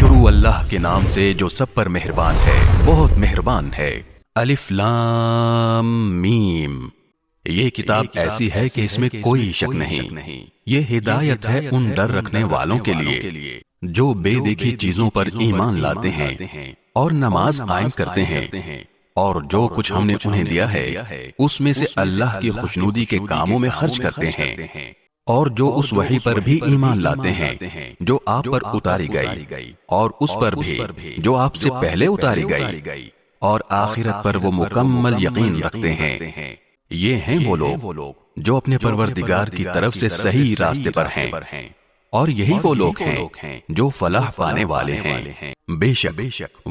شروع اللہ کے نام سے جو سب پر مہربان ہے، بہت مہربان ہے۔ الف لام میم۔ یہ کتاب ایسی ہے کہ اس میں کوئی شک نہیں۔ یہ ہدایت ہے ان ڈر رکھنے والوں کے لیے جو بے دیکھی چیزوں پر ایمان لاتے ہیں اور نماز قائم کرتے ہیں، اور جو کچھ ہم نے انہیں دیا ہے اس میں سے اللہ کی خوشنودی کے کاموں میں خرچ کرتے ہیں، اور جو اس وحی پر بھی ایمان لاتے ہیں جو آپ پر اتاری گئی، اور اس پر بھی جو آپ سے پہلے اتاری گئی، اور آخرت پر وہ مکمل یقین رکھتے ہیں۔ یہ ہیں وہ لوگ جو اپنے پروردگار کی طرف سے صحیح راستے پر ہیں، اور یہی وہ لوگ ہیں جو فلاح پانے والے ہیں۔ بے شک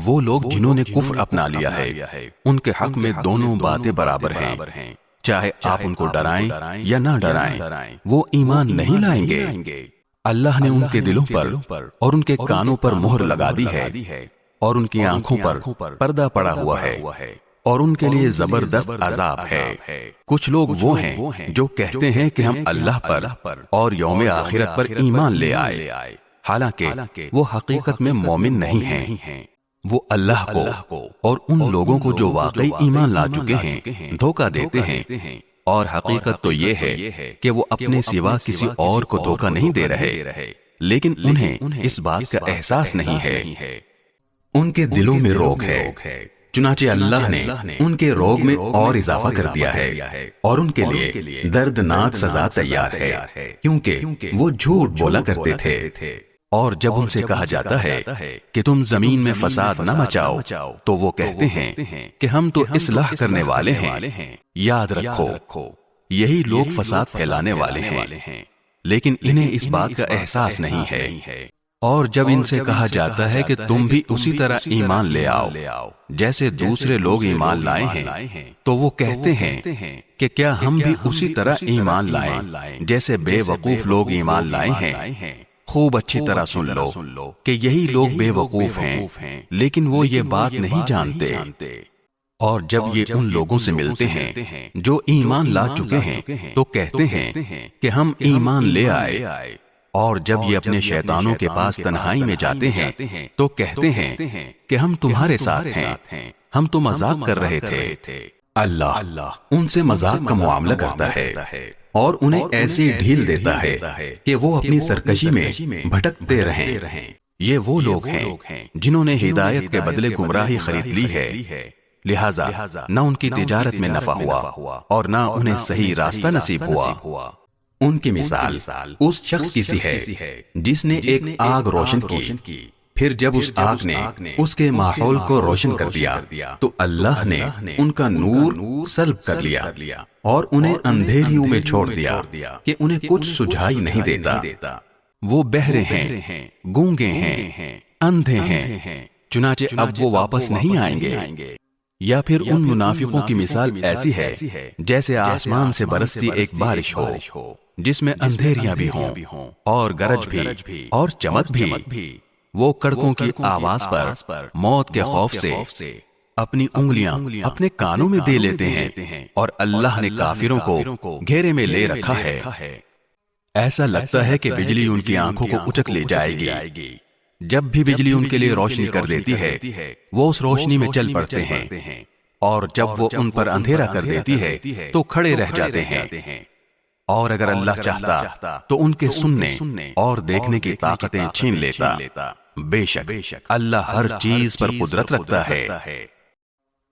وہ لوگ جنہوں نے کفر اپنا لیا ہے، ان کے حق میں دونوں باتیں برابر ہیں، چاہے آپ ان کو ڈرائیں یا نہ ڈرائیں، وہ ایمان نہیں لائیں گے۔ اللہ نے ان کے دلوں پر اور ان کے کانوں پر مہر لگا دی ہے، اور ان کی آنکھوں پر پردہ پڑا ہوا ہے، اور ان کے لیے زبردست عذاب ہے۔ کچھ لوگ وہ ہیں جو کہتے ہیں کہ ہم اللہ پر اور یوم آخرت پر ایمان لے آئے، حالانکہ وہ حقیقت میں مومن نہیں ہیں۔ وہ اللہ کو اور ان لوگوں کو جو واقعی ایمان لا چکے ہیں دھوکہ دیتے ہیں، اور حقیقت تو یہ ہے کہ وہ اپنے سوا کسی اور کو دھوکہ نہیں دے رہے، لیکن انہیں اس بات کا احساس نہیں ہے۔ ان کے دلوں میں روگ ہے، چنانچہ اللہ نے ان کے روگ میں اور اضافہ کر دیا ہے، اور ان کے لیے دردناک سزا تیار ہے، کیونکہ وہ جھوٹ بولا کرتے تھے۔ اور جب ان سے کہا جاتا ہے کہ تم زمین میں فساد نہ مچاؤ تو وہ کہتے ہیں کہ ہم تو اصلاح کرنے والے ہیں۔ یاد رکھو، یہی لوگ فساد پھیلانے والے ہیں، لیکن انہیں اس بات کا احساس نہیں ہے۔ اور جب ان سے کہا جاتا ہے کہ تم بھی اسی طرح ایمان لے آؤ جیسے دوسرے لوگ ایمان لائے ہیں، تو وہ کہتے ہیں کہ کیا ہم بھی اسی طرح ایمان لائیں جیسے بے وقوف لوگ ایمان لائے ہیں۔ خوب اچھی طرح سن لو کہ یہی لوگ بے وقوف ہیں، لیکن وہ یہ بات نہیں جانتے۔ اور جب یہ ان لوگوں سے ملتے ہیں جو ایمان لا چکے ہیں تو کہتے ہیں کہ ہم ایمان لے آئے، اور جب یہ اپنے شیطانوں کے پاس تنہائی میں جاتے ہیں تو کہتے ہیں کہ ہم تمہارے ساتھ ہیں، ہم تو مذاق کر رہے تھے۔ اللہ ان سے مذاق کا معاملہ کرتا ہے اور انہیں ایسی ڈھیل دیتا ہے کہ وہ اپنی سرکشی میں بھٹکتے رہیں۔ یہ وہ لوگ ہیں جنہوں نے ہدایت کے بدلے گمراہی خرید لی ہے، لہذا نہ ان کی تجارت میں نفع ہوا اور نہ انہیں صحیح راستہ نصیب ہوا۔ ان کی مثال اس شخص کی سی ہے جس نے ایک آگ روشن کی، پھر جب اس آگ نے اس کے ماحول کو روشن کر دیا تو اللہ نے ان کا نور سلب کر لیا اور انہیں اندھیریوں میں چھوڑ دیا کہ انہیں کچھ سجھائی نہیں دیتا۔ وہ بہرے ہیں، گونگے ہیں، اندھے ہیں، چنانچہ اب وہ واپس نہیں آئیں گے۔ یا پھر ان منافقوں کی مثال ایسی ہے جیسے آسمان سے برستی ایک بارش ہو جس میں اندھیریاں بھی ہوں اور گرج بھی اور چمک بھی۔ وہ کڑکوں کی آواز پر موت کے خوف سے اپنی انگلیاں اپنے کانوں میں دے لیتے ہیں، اور اللہ نے کافروں کو گھیرے میں لے رکھا ہے۔ ایسا لگتا ہے کہ بجلی ان کی آنکھوں کو اچک لے جائے گی۔ جب بھی بجلی ان کے لیے روشنی کر دیتی ہے وہ اس روشنی میں چل پڑتے ہیں، اور جب وہ ان پر اندھیرا کر دیتی ہے تو کھڑے رہ جاتے ہیں۔ اور اگر اللہ چاہتا تو ان کے سننے اور دیکھنے کی طاقتیں چھین لیتا۔ بے شک اللہ ہر چیز پر قدرت رکھتا ہے۔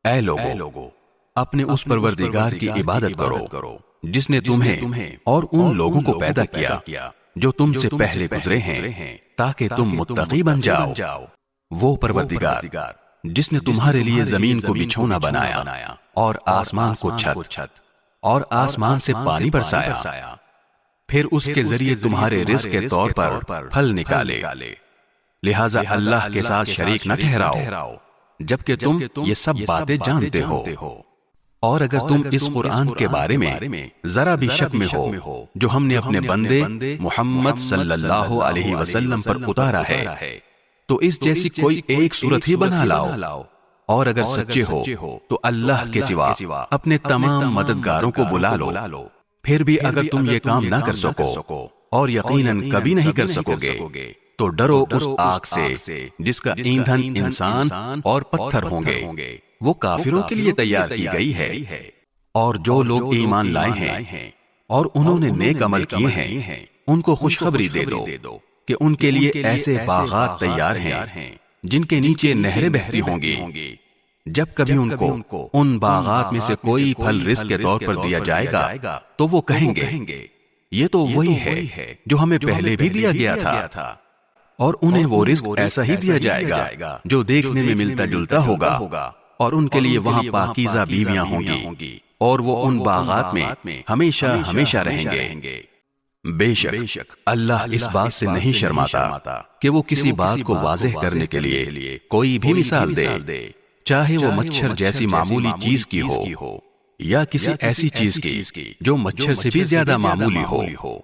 اے لوگو، اپنے اس پروردگار کی عبادت کرو جس نے تمہیں اور ان لوگوں کو پیدا کیا جو تم سے پہلے گزرے ہیں، تاکہ تم متقی بن جاؤ۔ وہ پروردگار جس نے تمہارے لیے زمین کو بچھونا بنایا اور آسمان کو چھت اور آسمان سے پانی برسایا، پھر اس کے ذریعے تمہارے رزق کے طور پر پھل نکالے، لہذا اللہ کے ساتھ شریک نہ ٹھہراؤ جبکہ تم یہ سب باتیں جانتے ہو۔ اور اگر تم اس قرآن کے بارے میں ذرا بھی شک میں ہو جو ہم نے اپنے بندے محمد صلی اللہ علیہ وسلم پر اتارا ہے تو اس جیسی کوئی ایک صورت ہی بنا لاؤ، اور اگر سچے ہو تو اللہ کے سوا اپنے تمام مددگاروں کو بلا لو۔ پھر بھی اگر تم یہ کام نہ کر سکو اور یقیناً کبھی نہیں کر سکو گے تو ڈرو اس آگ سے جس کا ایندھن انسان اور پتھر ہوں گے، وہ کافروں کے لیے تیار کی گئی ہے۔ اور جو لوگ ایمان لائے ہیں اور انہوں نے نیک عمل کیے ہیں ان کو خوشخبری دے دو کہ ان کے لیے ایسے باغات تیار ہیں جن کے نیچے نہریں بہتی ہوں گی۔ جب کبھی ان کو ان باغات میں سے کوئی پھل رزق کے طور پر دیا جائے گا تو وہ کہیں گے یہ تو وہی ہے جو ہمیں پہلے بھی دیا گیا تھا، اور انہیں وہ رزق ایسا ہی دیا جائے گا جو دیکھنے میں ملتا جلتا ہوگا، اور ان کے لیے وہاں پاکیزہ بیویاں ہوں گی، اور وہ ان باغات میں ہمیشہ ہمیشہ رہیں گے۔ بے شک اللہ اس بات سے نہیں شرماتا کہ وہ کسی بات کو واضح کرنے کے لیے کوئی بھی مثال دے، چاہے وہ مچھر جیسی معمولی چیز کی ہو یا کسی ایسی چیز کی جو مچھر سے بھی زیادہ معمولی ہو۔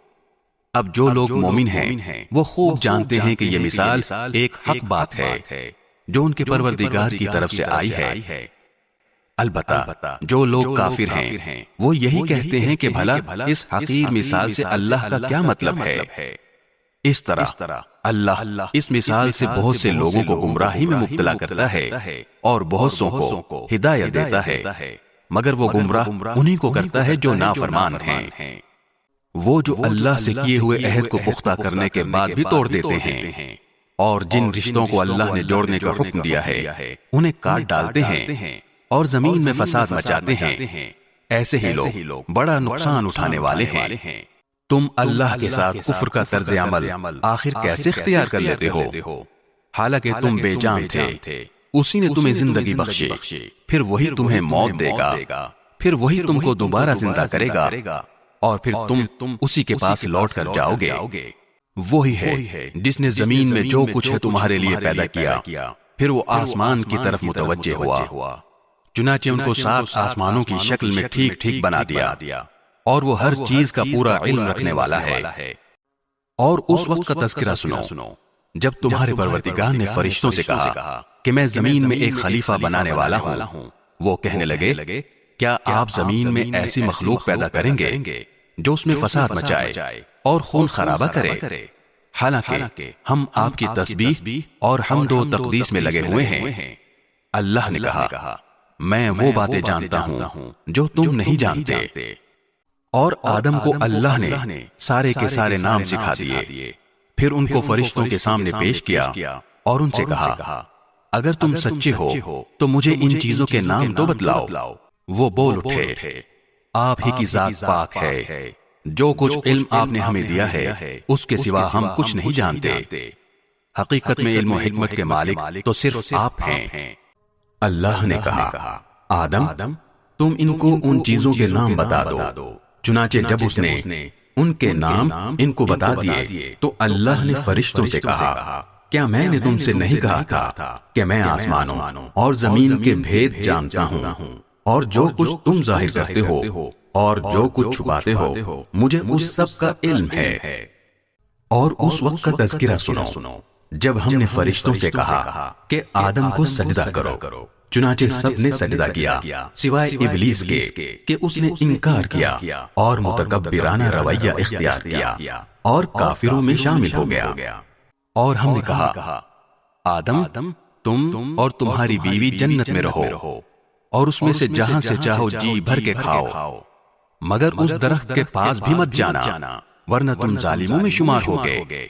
اب جو لوگ مومن ہیں وہ خوب جانتے ہیں کہ یہ مثال ایک حق بات ہے جو ان کے پروردگار کی طرف سے آئی ہے۔ البتہ جو لوگ کافر ہیں وہ یہی کہتے ہیں کہ بھلا اس حقیر مثال سے اللہ کا کیا مطلب ہے۔ اس طرح اللہ اس مثال سے بہت سے لوگوں کو گمراہی میں مبتلا کرتا ہے اور بہت سو کو ہدایت دیتا ہے، مگر وہ گمراہ انہی کو کرتا ہے جو نافرمان ہیں۔ وہ جو اللہ سے کیے ہوئے عہد کو پختہ کرنے کے بعد بھی توڑ دیتے ہیں، اور جن رشتوں کو اللہ نے جوڑنے کا حکم دیا ہے انہیں کاٹ ڈالتے ہیں اور زمین میں فساد مچاتے ہیں، ایسے ہی لوگ بڑا نقصان اٹھانے والے ہیں۔ تم اللہ کے ساتھ کفر کا طرز عمل آخر کیسے اختیار کر لیتے ہو، حالانکہ تم بے جان تھے، اسی نے تمہیں زندگی بخشی، پھر وہی تمہیں موت دے گا، پھر وہی تم کو دوبارہ زندہ کرے گا، اور پھر تم اسی کے پاس لوٹ کر جاؤ گے۔ وہی ہے جس نے زمین میں جو کچھ ہے تمہارے لیے پیدا کیا، پھر وہ آسمان کی طرف متوجہ ہوا، چنانچہ ان کو 7 آسمانوں کی شکل میں ٹھیک ٹھیک بنا دیا، اور وہ ہر چیز کا پورا علم رکھنے والا ہے۔ اور اس وقت کا تذکرہ سنو جب تمہارے پروردگار نے فرشتوں سے کہا کہ میں زمین میں ایک خلیفہ بنانے والا ہوں۔ وہ کہنے لگے کیا آپ زمین میں ایسی مخلوق پیدا کریں گے جو اس میں فساد مچائے اور خون خرابہ کرے؟ حالانکہ ہم آپ کی تسبیح اور حمد و تقدیس میں لگے ہوئے ہیں۔ اللہ نے کہا میں وہ باتیں جانتا ہوں جو تم نہیں جانتے۔ اور آدم کو اللہ نے سارے کے سارے نام سکھا دیے، پھر ان کو فرشتوں کے سامنے پیش کیا اور ان سے کہا اگر تم سچے ہو تو مجھے ان چیزوں کے نام تو بتلاؤ۔ وہ بول اٹھے آپ ہی کی ذات پاک ہے، جو کچھ علم آپ نے ہمیں دیا ہے اس کے سوا ہم کچھ نہیں جانتے، حقیقت میں علم و حکمت کے مالک تو صرف آپ ہیں۔ اللہ نے کہا آدم تم ان کو ان چیزوں کے نام بتا دو۔ چنانچہ جب اس نے ان کے نام ان کو بتا دیے تو اللہ نے فرشتوں سے کہا کیا میں نے تم سے نہیں کہا تھا کہ میں آسمانوں اور زمین کے بھید جانتا ہوں، اور جو کچھ تم ظاہر کرتے ہو اور جو کچھ چھپاتے ہو مجھے اس سب کا علم ہے۔ اور اس وقت کا تذکرہ سنو جب ہم نے فرشتوں سے کہا کہ آدم کو سجدہ کرو، چنانچہ سب نے سجدہ کیا سوائے ابلیس کے کہ اس نے انکار کیا اور متکبرانہ رویہ اختیار کیا اور کافروں میں شامل ہو گیا۔ اور ہم نے کہا آدم تم اور تمہاری بیوی جنت میں رہو اور اس میں سے جہاں سے چاہو جی بھر کے کھاؤ، مگر اس درخت کے پاس بھی مت جانا ورنہ تم ظالموں میں شمار ہو گئے۔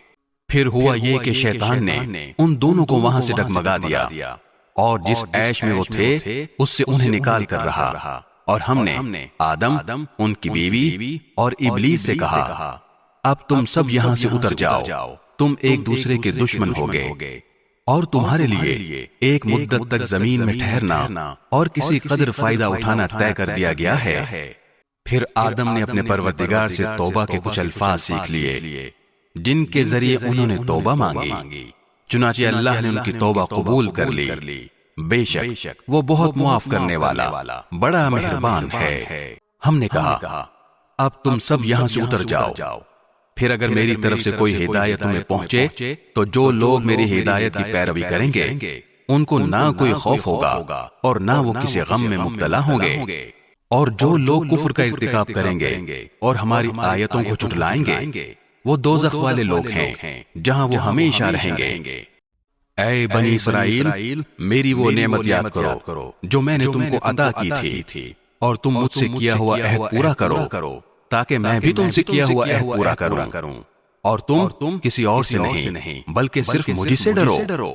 پھر ہوا یہ کہ شیطان نے ان دونوں کو وہاں سے ڈگمگا دیا اور جس عیش میں وہ تھے اس سے انہیں نکال کر رہا، اور ہم نے آدم ان کی بیوی اور ابلیس سے کہا اب تم سب یہاں سے اتر جاؤ، تم ایک دوسرے کے دشمن ہو گئے، اور تمہارے لیے ایک مدت تک زمین میں ٹھہرنا اور کسی قدر فائدہ اٹھانا طے کر دیا گیا ہے۔ پھر آدم نے اپنے پروردگار سے توبہ کے کچھ الفاظ سیکھ لیے جن کے ذریعے انہوں نے توبہ مانگی، چنانچہ اللہ نے ان کی توبہ قبول کر لی۔ بے شک وہ بہت معاف کرنے والا بڑا مہربان ہے۔ ہم نے کہا اب تم سب یہاں سے اتر جاؤ، پھر اگر میری طرف سے کوئی ہدایت تمہیں پہنچے تو جو لوگ میری ہدایت کی پیروی کریں گے ان کو نہ کوئی خوف ہوگا اور نہ وہ کسی غم میں مبتلا ہوں گے، اور جو لوگ کفر کا ارتکاب کریں گے اور ہماری آیتوں کو جھٹلائیں گے وہ دوزخ والے لوگ ہیں جہاں وہ ہمیشہ رہیں گے۔ اے بنی اسرائیل، میری وہ نعمت یاد کرو جو میں نے تم کو عطا کی تھی، اور تم مجھ سے کیا ہوا عہد پورا کرو تاکہ میں بھی تم سے کیا ہوا عہد پورا کروں، اور تم کسی اور سے نہیں بلکہ صرف مجھ سے ڈرو،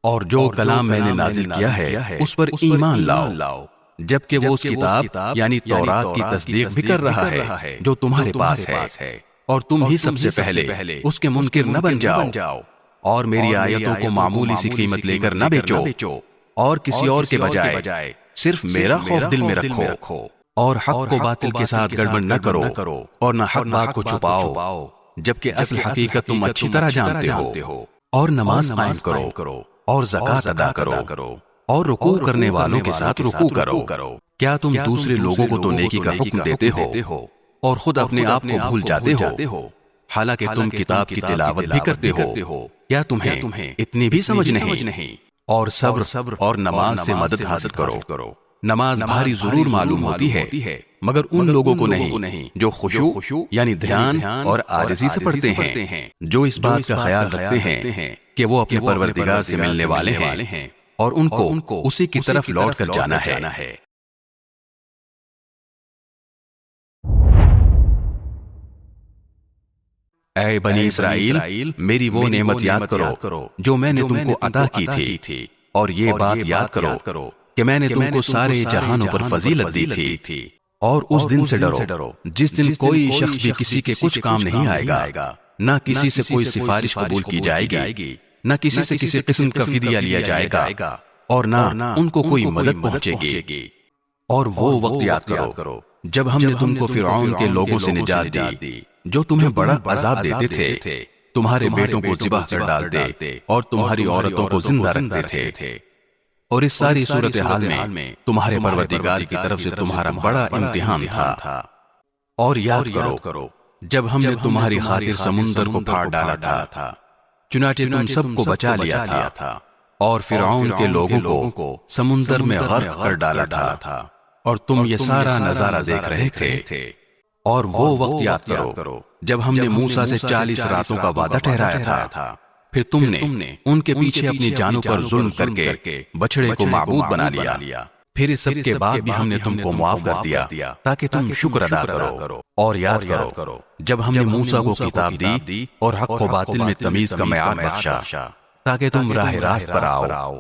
اور جو کلام میں نے نازل کیا ہے اس پر ایمان لاؤ، جبکہ وہ اس کتاب یعنی تورات کی تصدیق بھی کر رہا ہے جو تمہارے پاس ہے، اور تم ہی سب سے پہلے اس کے منکر نہ بن جاؤ، اور میری آیتوں کو معمولی سی قیمت لے کر نہ بیچو، اور کسی اور کے بجائے صرف میرا خوف دل میں رکھو، اور حق کو باطل کے ساتھ گڑبڑ نہ کرو، اور نہ حق بات کو چھپاؤ، جبکہ اصل حقیقت تم اچھی طرح جانتے ہو، اور نماز قائم کرو، اور زکوٰۃ ادا کرو، اور رکوع کرنے والوں کے ساتھ رکوع کرو۔ کیا تم دوسرے لوگوں کو تو نیکی کا حکم دیتے ہو اور خود اپنے آپ کو بھول جاتے ہو، حالانکہ تم کتاب کی تلاوت بھی کرتے ہو؟ کیا تمہیں اتنی بھی سمجھ نہیں؟ اور صبر اور نماز سے مدد حاصل کرو۔ نماز بھاری ضرور معلوم ہوتی ہے، مگر ان لوگوں کو نہیں جو خشوع یعنی دھیان اور عاجزی سے پڑھتے ہیں، جو اس بات کا خیال رکھتے ہیں کہ وہ اپنے پروردگار سے ملنے والے ہیں، اور ان کو اسی کی طرف لوٹ کر جانا ہے۔ اے بنی اسرائیل، میری وہ نعمت یاد کرو جو میں نے تم کو عطا کی تھی، اور یہ بات یاد کرو کہ میں نے تم کو سارے جہانوں پر فضیلت دی تھی، اور اس دن سے ڈرو جس دن کوئی شخص بھی کسی کے کچھ کام نہیں آئے گا، نہ کسی سے کوئی سفارش قبول کی جائے گی، نہ کسی سے کسی قسم کا فدیہ لیا جائے گا، اور نہ ان کو کوئی مدد پہنچے گی۔ اور وہ وقت یاد کرو جب ہم نے تم کو فرعون کے لوگوں سے نجات دی جو تمہیں بڑا عذاب دیتے تھے، تمہارے بیٹوں کو ذبح کر ڈالتے اور تمہاری عورتوں کو زندہ رکھتے تھے، اور اس ساری صورتحال میں تمہارے پروردگار کی طرف سے تمہارا بڑا امتحان تھا۔ اور یاد کرو جب ہم نے تمہاری خاطر سمندر کو پھاڑ ڈالا تھا، چنانچہ تم سب کو بچا لیا تھا، اور فرعون کے لوگوں کو سمندر میں غرق کر ڈالا تھا، اور تم یہ سارا نظارہ دیکھ رہے تھے۔ اور وہ وقت یاد کرو جب ہم نے موسیٰ سے 40 راتوں کا وعدہ ٹھہرایا تھا، پھر تم نے ان کے پیچھے اپنی جانوں پر ظلم کر کے بچڑے کو معبود بنا لیا، پھر اس سب کے بعد بھی ہم نے تم کو معاف کر دیا تاکہ تم شکر ادا کرو۔ اور یاد کرو جب ہم نے موسیٰ کو کتاب دی اور حق و باطل میں تمیز کا معیار بخشا تاکہ تم راہ راست پر آؤ۔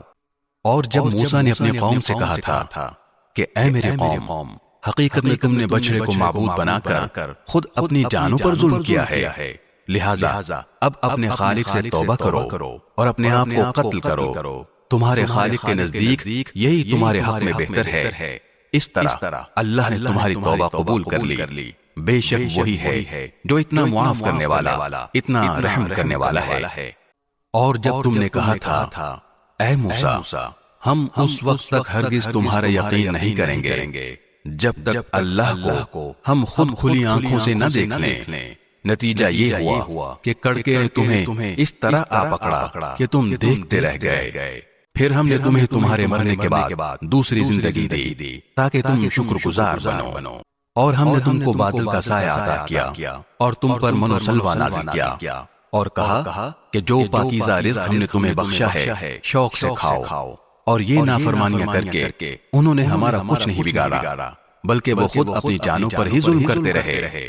اور جب موسیٰ نے اپنی قوم سے کہا تھا کہ اے میرے قوم، حقیقت میں تم نے بچڑے کو معبود بنا کر خود اپنی جانوں پر ظلم کیا ہے، لہٰذا اب اپنے خالق سے توبہ کرو اور اپنے آپ کو قتل کرو، تمہارے خالق کے نزدیک یہی تمہارے حق میں بہتر ہے۔ اس طرح اللہ نے تمہاری توبہ قبول کر لی، بے شک وہی ہے جو اتنا معاف کرنے والا، اتنا رحم کرنے والا ہے۔ اور جب تم نے کہا تھا اے موسیٰ، ہم اس وقت تک ہرگز تمہارا یقین نہیں کریں گے جب تک اللہ کو ہم خود کھلی آنکھوں سے نہ دیکھ لیں، نتیجہ یہ ہوا کہ کڑکے نے تمہیں اس طرح آ پکڑا کہ تم دیکھتے رہ گئے۔ پھر ہم نے تمہیں تمہارے مرنے کے بعد دوسری زندگی دی تاکہ تم شکر گزار بنو، اور ہم نے تم کو بادل کا سایہ عطا کیا اور تم پر من و سلوہ نازل کیا، اور کہا کہ جو پاکیزہ رزق ہم نے تمہیں بخشا ہے شوق سے کھاؤ، اور یہ نافرمانیاں کر کے انہوں نے ہمارا کچھ نہیں بگاڑا بلکہ وہ خود اپنی جانوں پر ہی ظلم کرتے رہے۔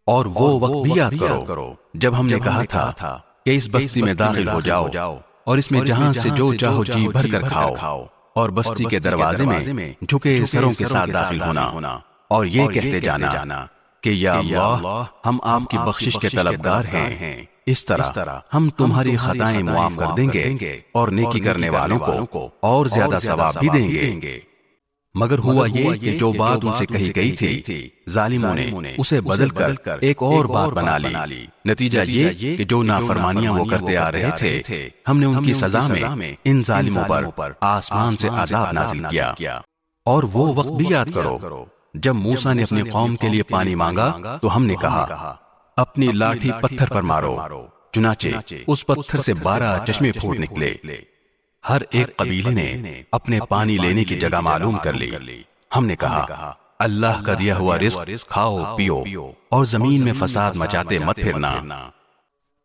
اور وہ وقت بھی یاد کرو جب ہم نے کہا تھا کہ اس بستی میں داخل ہو جاؤ اور اس میں جہاں سے جو چاہو جی بھر کر کھاؤ، اور بستی کے دروازے میں جھکے سروں کے ساتھ داخل ہونا، اور یہ کہتے جانا کہ یا اللہ، ہم آپ کی بخشش کے طلبگار ہیں، اس طرح ہم تمہاری خطائیں معاف کر دیں گے اور نیکی کرنے والوں کو اور زیادہ ثواب بھی دیں گے۔ مگر ہوا یہ کہ جو بات ان سے کہی گئی تھی، ظالموں نے اسے بدل کر ایک اور بات بنا لی۔ نتیجہ یہ کہ جو نافرمانیاں وہ کرتے آ رہے تھے، ہم نے ان کی سزا میں ان ظالموں پر آسمان سے عذاب نازل کیا۔ اور وہ وقت بھی یاد کرو جب موسیٰ نے اپنی قوم کے لیے پانی مانگا تو ہم نے کہا اپنی لاٹھی پتھر پر مارو، چنانچہ اس پتھر سے 12 چشمے پھوٹ نکلے۔ ہر ایک قبیلے نے اپنے پانی لینے کی جگہ معلوم کر لی۔ ہم نے کہا اللہ کا دیا ہوا رزق کھاؤ پیو اور زمین میں فساد مچاتے مت پھرنا۔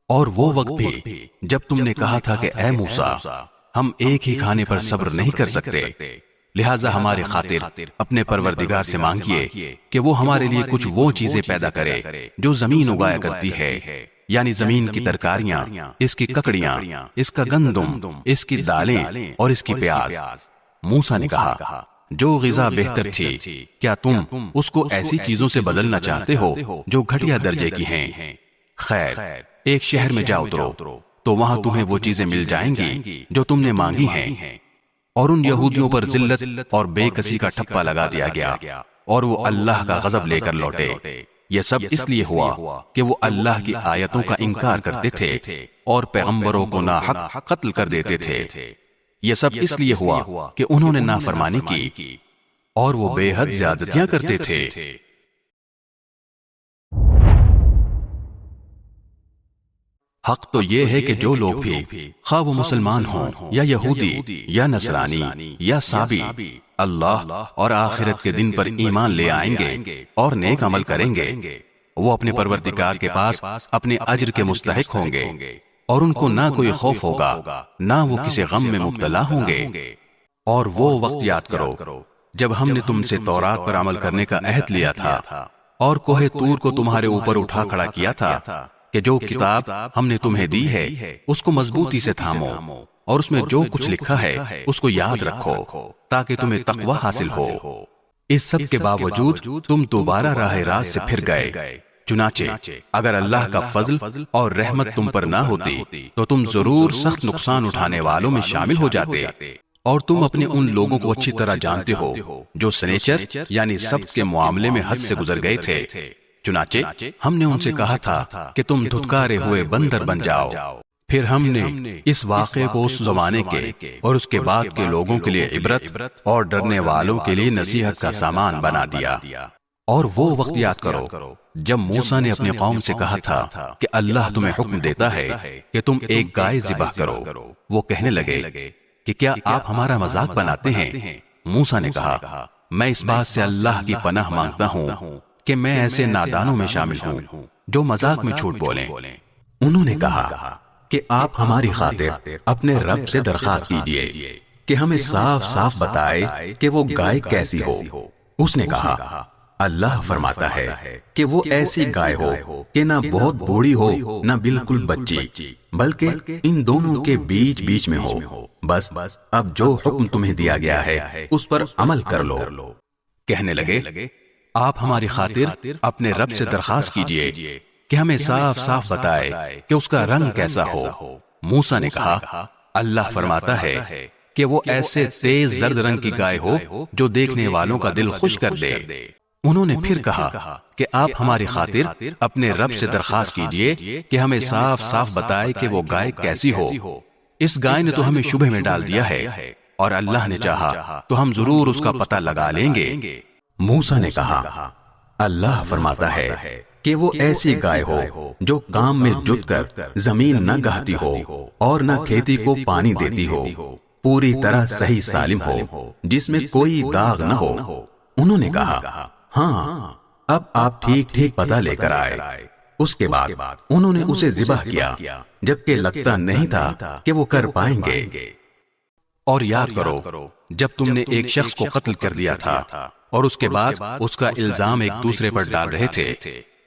اور وہ وقت بھی جب تم نے کہا تھا کہ اے موسیٰ ہم ایک ہی کھانے پر صبر نہیں کر سکتے، لہٰذا ہماری خاطر اپنے پروردگار سے مانگیے کہ وہ ہمارے لیے کچھ وہ چیزیں پیدا کرے جو زمین اگایا کرتی ہے، یعنی زمین کی ترکاریاں، اس کی ککڑیاں، اس کا گندم، اس کی دالیں اور اس کی پیاز۔ موسیٰ نے کہا جو غذا بہتر تھی کیا تم اس کو ایسی چیزوں سے بدلنا چاہتے ہو جو گھٹیا درجے کی ہیں؟ خیر، ایک شہر میں جا اترو تو وہاں تمہیں وہ چیزیں مل جائیں گی جو تم نے مانگی ہیں۔ اور ان یہودیوں پر ذلت اور بے کسی کا ٹھپا لگا دیا گیا اور وہ اللہ کا غضب لے کر لوٹے۔ یہ سب اس لیے ہوا کہ وہ اللہ کی آیتوں کا انکار کرتے تھے اور پیغمبروں کو ناحق قتل کر دیتے تھے۔ یہ سب اس لیے ہوا کہ انہوں نے نافرمانی کی اور وہ بے حد زیادتیاں کرتے تھے۔ حق تو یہ ہے کہ جو لوگ بھی خواہ وہ مسلمان ہوں یا یہودی یا نصرانی یا سابی، اللہ اور آخرت کے دن پر ایمان لے آئیں گے اور نیک عمل کریں گے، وہ اپنے پروردگار کے پاس اپنے اجر کے مستحق ہوں گے اور ان کو نہ کوئی خوف ہوگا نہ وہ کسی غم میں مبتلا ہوں گے۔ اور وہ وقت یاد کرو جب ہم نے تم سے تورات پر عمل کرنے کا عہد لیا تھا اور کوہ طور کو تمہارے اوپر اٹھا کھڑا کیا تھا کہ جو کتاب ہم نے تمہیں دی ہے اس کو مضبوطی سے تھامو اور اس میں جو کچھ لکھا ہے اس کو یاد رکھو تاکہ تمہیں تقوی حاصل ہو۔ اس سب کے باوجود تم دوبارہ راہ راست سے پھر گئے، چنانچہ اگر اللہ کا فضل اور رحمت تم پر نہ ہوتی تو تم ضرور سخت نقصان اٹھانے والوں میں شامل ہو جاتے۔ اور تم اپنے ان لوگوں کو اچھی طرح جانتے ہو جو سنیچر یعنی سبت کے معاملے میں حد سے گزر گئے تھے، چنانچہ ہم نے ان سے کہا تھا کہ تم دھتکارے ہوئے بندر بن جاؤ۔ پھر ہم نے اس واقعے کو اس زمانے کے اور اس کے بعد کے لوگوں کے لیے عبرت اور ڈرنے والوں کے لیے نصیحت کا سامان بنا دیا۔ اور وہ وقت یاد کرو جب موسیٰ نے اپنی قوم سے کہا تھا کہ اللہ تمہیں حکم دیتا ہے کہ تم ایک گائے ذبح کرو۔ وہ کہنے لگے کہ کیا آپ ہمارا مذاق بناتے ہیں؟ موسیٰ نے کہا میں اس بات سے اللہ کی پناہ مانگتا ہوں کہ میں ایسے نادانوں میں شامل ہوں جو مذاق میں جھوٹ بولیں۔ انہوں نے کہا کہ آپ ہماری خاطر اپنے رب سے درخواست کیجئے کہ ہمیں صاف صاف بتائے کہ وہ گائے کیسی ہو۔ اس نے کہا اللہ فرماتا ہے کہ وہ ایسی گائے ہو کہ نہ بہت بوڑھی ہو نہ بالکل بچی، بلکہ ان دونوں کے بیچ بیچ میں ہو۔ بس اب جو حکم تمہیں دیا گیا ہے اس پر عمل کر لو۔ کہنے لگے آپ ہماری خاطر اپنے رب سے درخواست کیجئے کہ ہمیں صاف صاف بتائے کہ اس کا رنگ کیسا ہو۔ موسیٰ نے کہا اللہ فرماتا ہے کہ وہ ایسے تیز زرد رنگ کی گائے ہو جو دیکھنے والوں کا دل خوش کر دے۔ انہوں نے پھر کہا کہ آپ ہماری خاطر اپنے رب سے درخواست کیجئے کہ ہمیں صاف صاف بتائے کہ وہ گائے کیسی ہو۔ اس گائے نے تو ہمیں شبہ میں ڈال دیا ہے اور اللہ نے چاہا تو ہم ضرور اس کا پتہ لگا لیں گے۔ موسیٰ نے کہا اللہ فرماتا ہے کہ وہ ایسی گائے ہو جو کام میں جت کر زمین نہ گہتی ہو اور نہ کھیتی کو پانی دیتی ہو، پوری طرح صحیح سالم ہو، جس میں کوئی داغ نہ ہو۔ انہوں نے کہا ہاں اب آپ ٹھیک ٹھیک پتہ لے کر آئے۔ اس کے بعد انہوں نے اسے ذبح کیا جبکہ لگتا نہیں تھا کہ وہ کر پائیں گے۔ اور یاد کرو جب تم نے ایک شخص کو قتل کر دیا تھا اور اس کے بعد اس کا الزام ایک دوسرے پر ڈال رہے تھے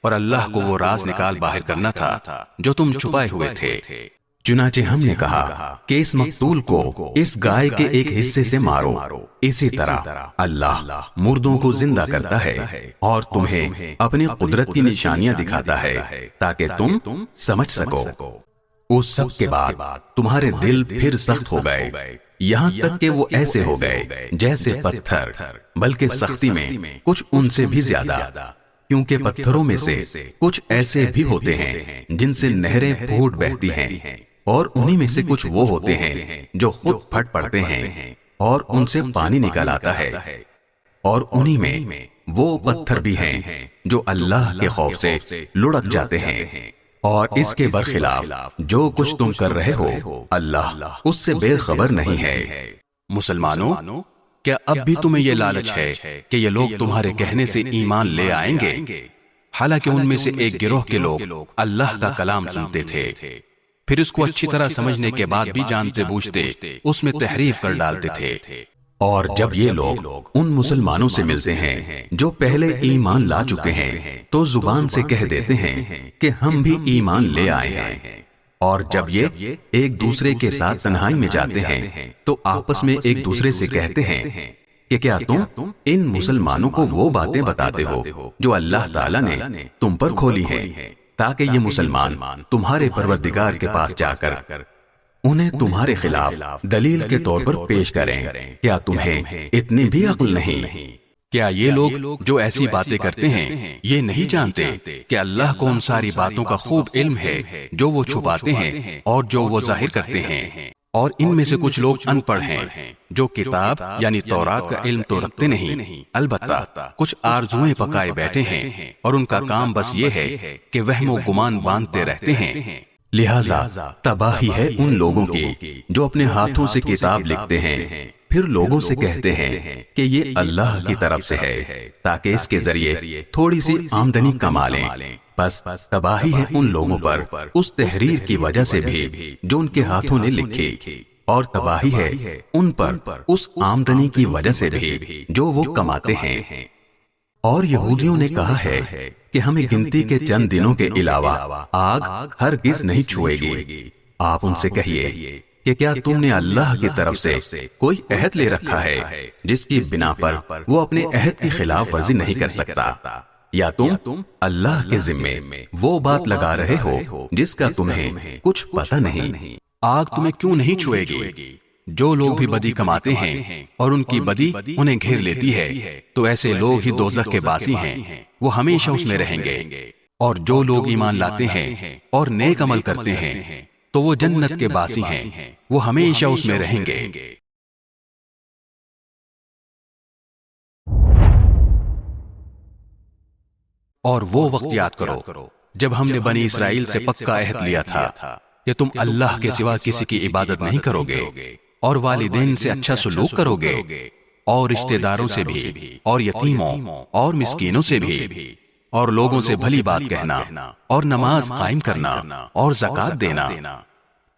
اور اللہ کو وہ راز نکال باہر کرنا تھا جو تم چھپائے ہوئے تھے۔ چنانچہ ہم نے کہا کہ اس مقتول کو اس گائے کے ایک حصے سے مارو۔ اسی طرح اللہ مردوں کو زندہ کرتا ہے اور تمہیں اپنی قدرت کی نشانیاں دکھاتا ہے تاکہ تم سمجھ سکو۔ اس سب کے بعد تمہارے دل پھر سخت ہو گئے، یہاں تک کہ وہ ایسے ہو گئے جیسے پتھر، بلکہ سختی میں کچھ ان سے بھی زیادہ، کیونکہ پتھروں میں سے کچھ ایسے بھی ہوتے ہیں جن سے نہریں پھوٹ بہتی ہیں، اور انہی میں سے کچھ وہ ہوتے ہیں جو خود پھٹ پڑتے ہیں اور ان سے پانی نکل آتا ہے، اور انہی میں وہ پتھر بھی ہیں جو اللہ کے خوف سے لڑک جاتے ہیں۔ اور اس کے برخلاف جو کچھ تم کر رہے ہو اللہ اس سے بے خبر نہیں ہے۔ مسلمانوں، کیا اب بھی تمہیں یہ لالچ ہے کہ یہ لوگ تمہارے کہنے سے ایمان لے آئیں گے؟ حالانکہ ان میں سے ایک گروہ کے لوگ اللہ کا کلام سنتے تھے، پھر اس کو اچھی طرح سمجھنے کے بعد بھی جانتے بوجھتے اس میں تحریف کر ڈالتے تھے۔ اور جب یہ لوگ ان مسلمانوں سے ملتے ہیں جو پہلے ایمان لا چکے ہیں تو زبان سے کہہ دیتے ہیں کہ ہم بھی ایمان لے آئے ہیں، اور جب یہ ایک دوسرے کے ساتھ تنہائی میں جاتے ہیں تو آپس میں ایک دوسرے سے کہتے ہیں کہ کیا تم ان مسلمانوں کو وہ باتیں بتاتے ہو جو اللہ تعالیٰ نے تم پر کھولی ہیں، تاکہ یہ مسلمان تمہارے پروردگار کے پاس جا کر انہیں تمہارے خلاف دلیل کے طور پر پیش کریں۔ کیا تمہیں اتنی بھی عقل نہیں؟ کیا یہ لوگ جو ایسی باتیں کرتے ہیں یہ نہیں جانتے کہ اللہ کو ان ساری باتوں کا خوب علم ہے جو وہ چھپاتے ہیں اور جو وہ ظاہر کرتے ہیں؟ اور ان میں سے کچھ لوگ ان پڑھ ہیں جو کتاب یعنی تورات کا علم تو رکھتے نہیں، البتہ کچھ آرزوئیں پکائے بیٹھے ہیں اور ان کا کام بس یہ ہے کہ وہم و گمان باندھتے رہتے ہیں۔ لہذا تباہی ہے ان لوگوں کی جو اپنے ہاتھوں سے کتاب لکھتے ہیں پھر لوگوں سے کہتے ہیں کہ یہ اللہ کی طرف سے ہے تاکہ اس کے ذریعے تھوڑی سی آمدنی کما لیں۔ بس تباہی ہے ان لوگوں پر اس تحریر کی وجہ سے بھی جو ان کے ہاتھوں نے لکھی، اور تباہی ہے ان پر اس آمدنی کی وجہ سے بھی جو وہ کماتے ہیں۔ اور یہودیوں نے کہا ہے کہ ہمیں گنتی کے چند دنوں کے علاوہ آگ ہرگز نہیں چھوئے گی۔ آپ ان سے کہیے کہ کیا تم نے اللہ کی طرف سے کوئی عہد لے رکھا ہے جس کی بنا پر وہ اپنے عہد کی خلاف ورزی نہیں کر سکتا، یا تم اللہ کے ذمے وہ بات لگا رہے ہو جس کا تمہیں کچھ پتہ نہیں؟ آگ تمہیں کیوں نہیں چھوئے گی؟ جو لوگ بھی بدی کماتے ہیں اور ان کی بدی انہیں گھیر لیتی ہے تو ایسے لوگ ہی دوزخ کے باسی ہیں، وہ ہمیشہ اس میں رہیں گے۔ اور جو لوگ ایمان لاتے ہیں اور نیک عمل کرتے ہیں تو وہ جنت کے باسی ہیں، وہ ہمیشہ اس میں رہیں گے۔ اور وہ وقت یاد کرو جب ہم نے بنی اسرائیل سے پکا عہد لیا تھا کہ تم اللہ کے سوا کسی کی عبادت نہیں کرو گے، اور والدین سے اچھا سلوک کرو گے، اور رشتہ داروں سے بھی، اور یتیموں اور مسکینوں سے بھی، اور لوگوں سے بھلی بات کہنا، اور نماز قائم کرنا، اور زکوٰۃ دینا۔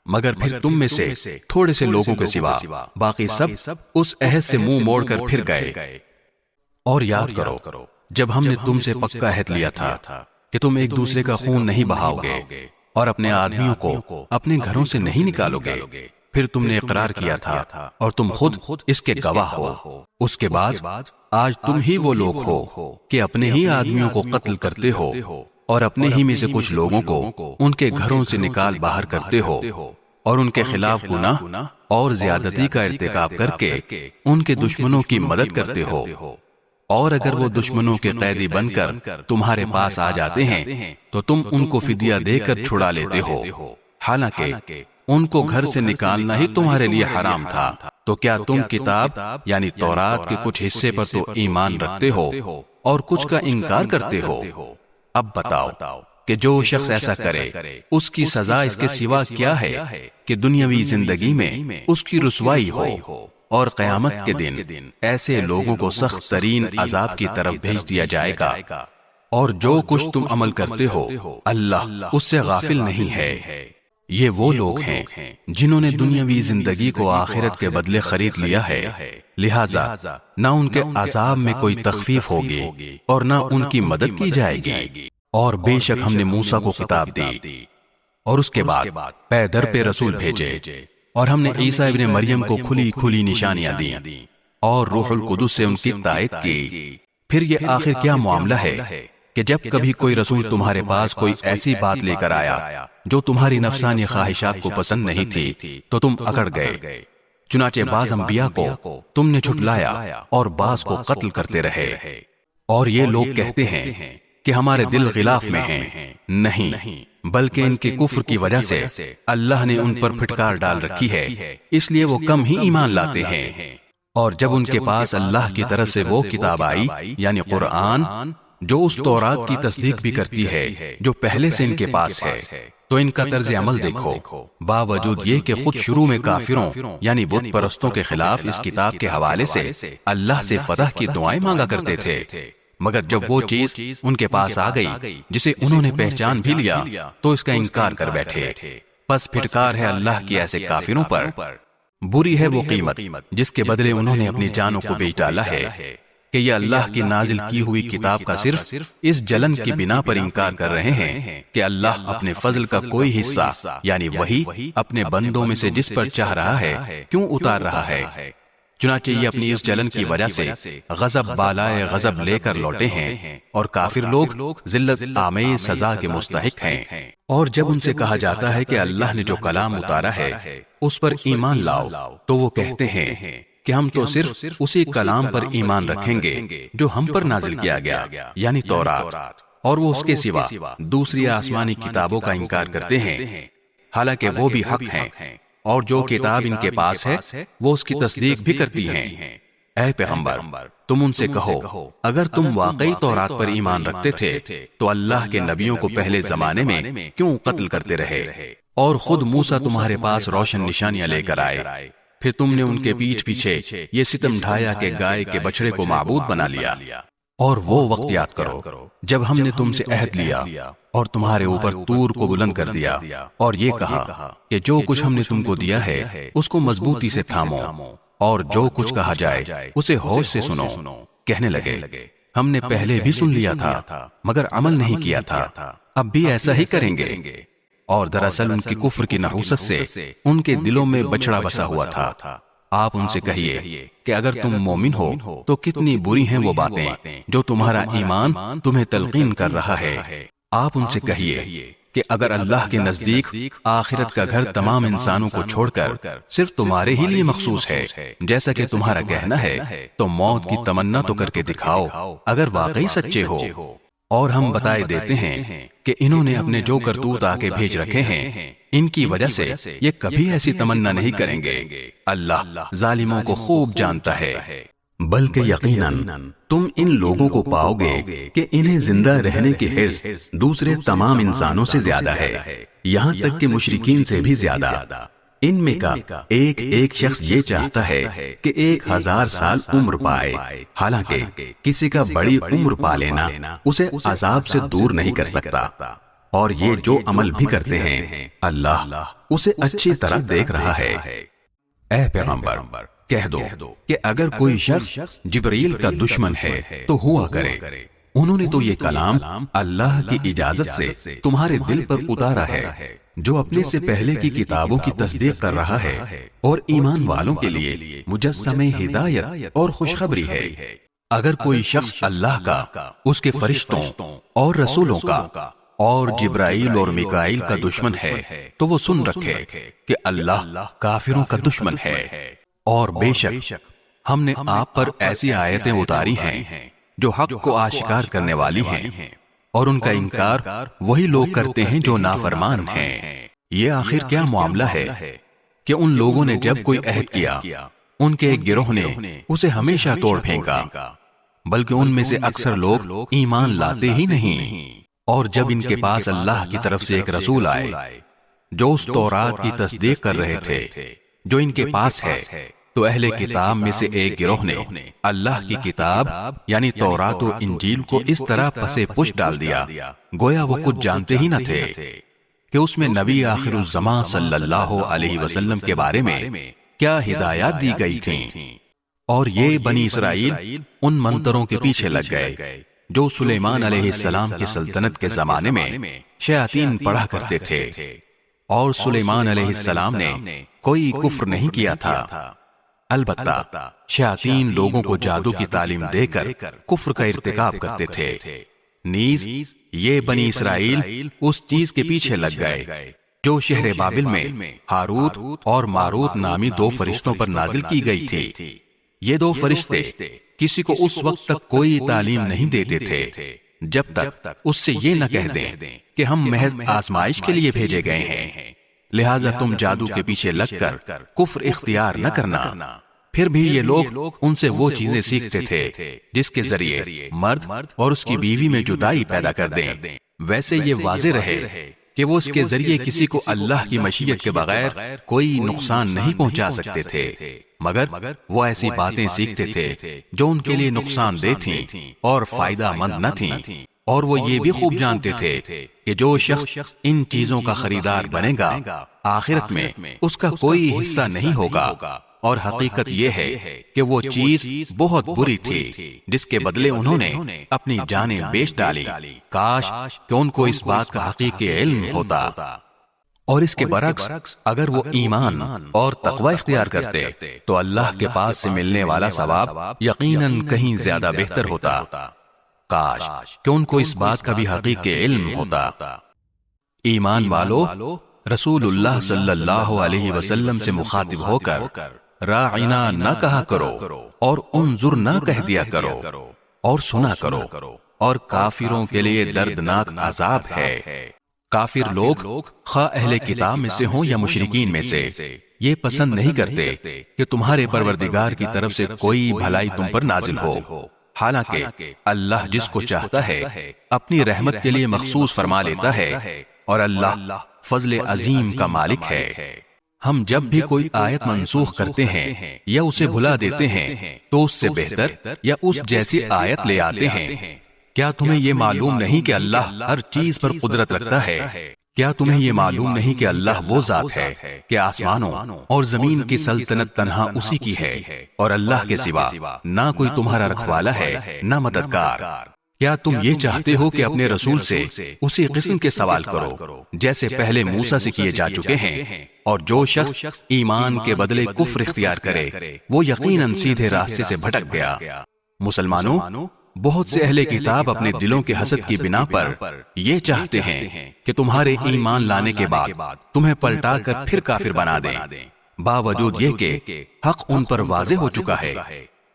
مگر پھر تم میں سے تھوڑے سے لوگوں کے سوا باقی سب اس عہد سے منہ موڑ کر پھر گئے۔ اور یاد کرو جب ہم نے تم سے پکا عہد لیا تھا کہ تم ایک دوسرے کا خون نہیں بہاؤ گے اور اپنے آدمیوں کو اپنے گھروں سے نہیں نکالو گے، پھر تم نے اقرار کیا تھا اور تم خود اس کے گواہ ہو۔ اس کے بعد آج تم ہی وہ لوگ ہو کہ اپنے ہی آدمیوں کو قتل کرتے ہو اور اپنے ہی میں سے کچھ لوگوں کو ان کے گھروں سے نکال باہر کرتے ہو، اور ان کے خلاف گناہ اور زیادتی کا ارتکاب کر کے ان کے دشمنوں کی مدد کرتے ہو۔ اور اگر وہ دشمنوں کے قیدی بن کر تمہارے پاس آ جاتے ہیں تو تم ان کو فدیہ دے کر چھڑا لیتے ہو، حالانکہ ان کو گھر سے نکالنا ہی تمہارے لیے حرام تھا۔ تو کیا تم کتاب یعنی تورات کے کچھ حصے پر تو ایمان رکھتے ہو اور کچھ کا انکار کرتے ہو؟ اب بتاؤ کہ جو شخص ایسا کرے اس کی سزا اس کے سوا کیا ہے کہ دنیاوی زندگی میں اس کی رسوائی ہو، اور قیامت کے دن ایسے لوگوں کو سخت ترین عذاب کی طرف بھیج دیا جائے گا۔ اور جو کچھ تم عمل کرتے ہو اللہ اس سے غافل نہیں ہے۔ یہ وہ لوگ ہیں جنہوں نے دنیاوی زندگی کو آخرت کے بدلے خرید لیا ہے، لہذا نہ ان کے عذاب میں کوئی تخفیف ہوگی اور نہ ان کی مدد کی جائے گی۔ اور بے شک ہم نے موسیٰ کو کتاب دی اور اس کے بعد پے در پہ رسول بھیجے، اور ہم نے عیسیٰ ابن مریم کو کھلی کھلی نشانیاں دیں اور روح القدس سے ان کی تائید کی۔ پھر یہ آخر کیا معاملہ ہے کہ جب کبھی کوئی رسول تمہارے پاس کوئی ایسی بات لے کر آیا جو تمہاری نفسانی خواہشات کو پسند نہیں تھی تو تم اکڑ گئے۔ چنانچہ بعض انبیاء کو تم نے جھٹلایا اور بعض کو قتل کرتے رہے۔ اور یہ لوگ کہتے ہیں کہ ہمارے دل غلاف میں ہیں، نہیں بلکہ ان کے کفر کی وجہ سے اللہ نے ان پر پھٹکار ڈال رکھی ہے، اس لیے وہ کم ہی ایمان لاتے ہیں۔ اور جب ان کے پاس اللہ کی طرف سے وہ کتاب آئی یعنی قرآن جو اس تورات کی تصدیق بھی کرتی ہے جو پہلے سے ان کے پاس ہے، تو ان کا طرز عمل دیکھو۔ باوجود یہ کہ خود شروع میں کافروں یعنی بت پرستوں کے خلاف اس کتاب کے حوالے سے اللہ سے فتح کی دعائیں مانگا کرتے تھے، مگر جب وہ چیز ان کے پاس آ گئی جسے انہوں نے پہچان بھی لیا تو اس کا انکار کر بیٹھے۔ پس پھٹکار ہے اللہ کی ایسے کافروں پر، بری ہے وہ قیمت جس کے بدلے انہوں نے اپنی جانوں کو بیچ ڈالا ہے کہ یہ اللہ کی نازل کی ہوئی کتاب کا صرف اس جلن کی بنا پر انکار کر رہے ہیں کہ اللہ اپنے فضل کا کوئی حصہ یعنی وہی اپنے بندوں میں سے جس پر چاہ رہا ہے کیوں اتار رہا ہے۔ چنانچہ یہ اپنی اس جلن کی وجہ سے غضب بالائے غضب لے کر لوٹے ہیں، اور کافر لوگ ذلت آمیز سزا کے مستحق ہیں۔ اور جب ان سے کہا جاتا ہے کہ اللہ نے جو کلام اتارا ہے اس پر ایمان لاؤ، تو وہ کہتے ہیں کہ ہم تو صرف اسی کلام پر ایمان رکھیں گے جو ہم پر نازل کیا گیا یعنی تورات، اور وہ اس کے سوا دوسری آسمانی کتابوں کا انکار کرتے ہیں، حالانکہ وہ بھی حق ہیں، اور جو کتاب ان کے پاس ہے وہ اس کی تصدیق بھی کرتی ہیں۔ اے پیغمبر، تم ان سے کہو اگر تم واقعی تورات پر ایمان رکھتے تھے تو اللہ کے نبیوں کو پہلے زمانے میں کیوں قتل کرتے رہے، اور خود موسیٰ تمہارے پاس روشن نشانیاں لے کر آئے، پھر تم نے ان کے پیٹھ پیچھے یہ ستم ڈھایا کہ گائے کے بچڑے کو معبود بنا لیا۔ اور وہ وقت یاد کرو جب ہم نے تم سے عہد لیا اور تمہارے اوپر طور کو بلند کر دیا، اور یہ کہا کہ جو کچھ ہم نے تم کو دیا ہے اس کو مضبوطی سے تھامو، اور جو کچھ کہا جائے اسے ہوش سے سنو۔ کہنے لگے ہم نے پہلے بھی سن لیا تھا مگر عمل نہیں کیا تھا، اب بھی ایسا ہی کریں گے۔ اور دراصل ان کی کفر کی نحوست سے ان کے دلوں میں بچڑا بسا ہوا تھا۔ آپ ان سے کہیے کہ اگر تم مومن ہو تو کتنی بری ہیں وہ باتیں جو تمہارا ایمان تمہیں تلقین کر رہا ہے۔ آپ ان سے کہیے کہ اگر اللہ کے نزدیک آخرت کا گھر تمام انسانوں کو چھوڑ کر صرف تمہارے ہی لیے مخصوص ہے جیسا کہ تمہارا کہنا ہے، تو موت کی تمنا تو کر کے دکھاؤ اگر واقعی سچے ہو۔ اور ہم بتائے دیتے ہیں کہ انہوں نے اپنے جو کرتوت آگے بھیج رکھے ہیں ان کی وجہ سے یہ کبھی ایسی تمنا نہیں کریں گے، اللہ ظالموں کو خوب جانتا ہے۔ بلکہ یقیناً تم ان لوگوں کو پاؤ گے کہ انہیں زندہ رہنے کی حرص دوسرے تمام انسانوں سے زیادہ ہے، یہاں تک کہ مشرکین سے بھی زیادہ۔ ان میں کا ایک ایک شخص یہ چاہتا ہے کہ 1000 سال عمر پائے، حالانکہ کسی کا بڑی عمر پا لینا اسے عذاب سے دور نہیں کر سکتا، اور یہ جو عمل بھی کرتے ہیں اللہ اسے اچھی طرح دیکھ رہا ہے۔ اے پیغمبر، کہہ دو کہ اگر کوئی شخص جبرائیل کا دشمن ہے تو ہوا کرے، انہوں نے تو یہ کلام اللہ کی اجازت سے تمہارے دل پر اتارا ہے جو اپنے سے پہلے کی کتابوں کی تصدیق کر رہا ہے، اور ایمان والوں کے لیے مجسمہ ہدایت اور خوشخبری ہے۔ اگر کوئی شخص اللہ کا، اس کے فرشتوں اور رسولوں کا اور جبرائیل اور میکائیل کا دشمن ہے تو وہ سن رکھے کہ اللہ کافروں کا دشمن ہے، اور بے شک ہم نے آپ پر ایسی آیتیں اتاری ہیں جو حق کو آشکار کرنے والی ہیں، اور ان کا انکار وہی لوگ کرتے ہیں جو نافرمان ہیں۔ یہ آخر کیا معاملہ ہے کہ ان لوگوں نے جب کوئی عہد کیا ان کے ایک گروہ نے اسے ہمیشہ توڑ پھینکا، بلکہ ان میں سے اکثر لوگ ایمان لاتے ہی نہیں۔ اور جب ان کے پاس اللہ کی طرف سے ایک رسول آئے جو اس تورات کی تصدیق کر رہے تھے جو ان کے پاس ہے، تو اہل کتاب میں سے ایک گروہ نے اللہ کی کتاب یعنی تورات و انجیل کو اس طرح پسے پش ڈال دیا گویا وہ کچھ جانتے ہی نہ تھے کہ اس میں نبی آخر الزمان صلی اللہ علیہ وسلم کے بارے میں کیا ہدایات دی گئی تھیں۔ اور یہ بنی اسرائیل ان منتروں کے پیچھے لگ گئے جو سلیمان علیہ السلام کی سلطنت کے زمانے میں شیاطین پڑھا کرتے تھے، اور سلیمان علیہ السلام نے کوئی کفر نہیں کیا تھا، البتہ شیاطین لوگوں کو جادو کی تعلیم دے کر کفر کا ارتکاب کرتے تھے۔ نیز یہ بنی اسرائیل اس چیز کے پیچھے لگ گئے جو شہر بابل میں ہاروت اور ماروت نامی 2 فرشتوں پر نازل کی گئی تھی۔ یہ 2 فرشتے کسی کو اس وقت تک کوئی تعلیم نہیں دیتے تھے جب تک اس سے یہ نہ کہہ دیں کہ ہم محض آزمائش کے لیے بھیجے گئے ہیں، لہٰذا تم جادو کے پیچھے لگ کر کفر اختیار نہ کرنا۔ پھر بھی یہ لوگ ان سے وہ چیزیں سیکھتے تھے جس کے ذریعے مرد اور اس کی بیوی میں جدائی پیدا کر دیں۔ ویسے یہ واضح رہے کہ وہ اس کے ذریعے کسی کو اللہ کی مشیت کے بغیر کوئی نقصان نہیں پہنچا سکتے تھے، مگر وہ ایسی باتیں سیکھتے تھے جو ان کے لیے نقصان دہ تھیں اور فائدہ مند نہ تھیں، اور وہ یہ بھی خوب جانتے تھے کہ جو شخص ان چیزوں کا خریدار بنے گا آخرت میں اس کا کوئی حصہ نہیں ہوگا، اور حقیقت یہ ہے کہ وہ چیز بہت بری تھی جس کے بدلے انہوں نے اپنی جانیں بیچ ڈالی۔ کاش کہ ان کو اس بات کا حقیقی علم ہوتا، اور اس کے برعکس اگر وہ ایمان اور تقوی اختیار کرتے تو اللہ کے پاس سے ملنے والا ثواب یقیناً کہیں زیادہ بہتر ہوتا۔ کاش کہ ان کو اس بات کا بھی حقیقی علم ہوتا۔ ایمان والو، رسول اللہ صلی اللہ علیہ وسلم سے مخاطب ہو کر راعنا نہ کہا کرو، اور انظر نہ کہہ دیا کرو، اور سنا کرو، اور کافروں کے لیے دردناک عذاب ہے۔ کافر لوگ خواہ اہل کتاب میں سے ہوں یا مشرکین میں سے یہ پسند نہیں کرتے کہ تمہارے پروردگار کی طرف سے کوئی بھلائی تم پر نازل ہو، حالانکہ اللہ جس کو چاہتا ہے اپنی رحمت کے لیے مخصوص فرما لیتا ہے، اور اللہ فضل عظیم کا مالک ہے۔ ہم جب بھی کوئی آیت منسوخ کرتے ہیں یا اسے بھلا دیتے ہیں تو اس سے بہتر یا اس جیسی آیت لے آتے ہیں۔ کیا تمہیں یہ معلوم نہیں کہ اللہ ہر چیز پر قدرت رکھتا ہے؟ کیا تمہیں یہ معلوم نہیں کہ اللہ وہ ذات ہے کہ آسمانوں اور زمین کی سلطنت تنہا اسی کی ہے، اور اللہ کے سوا نہ کوئی تمہارا رکھوالا ہے نہ مددگار؟ کیا تم یہ چاہتے ہو کہ اپنے رسول سے اسی قسم کے سوال کرو جیسے پہلے موسیٰ سے کیے جا چکے ہیں؟ اور جو شخص ایمان کے بدلے کفر اختیار کرے وہ یقیناً سیدھے راستے سے بھٹک گیا۔ مسلمانوں، بہت سے اہل کتاب اپنے دلوں کے حسد کی بنا پر یہ چاہتے ہیں کہ تمہارے ایمان لانے کے بعد تمہیں پلٹا کر پھر کافر بنا دیں، باوجود یہ کہ حق ان پر واضح ہو چکا ہے۔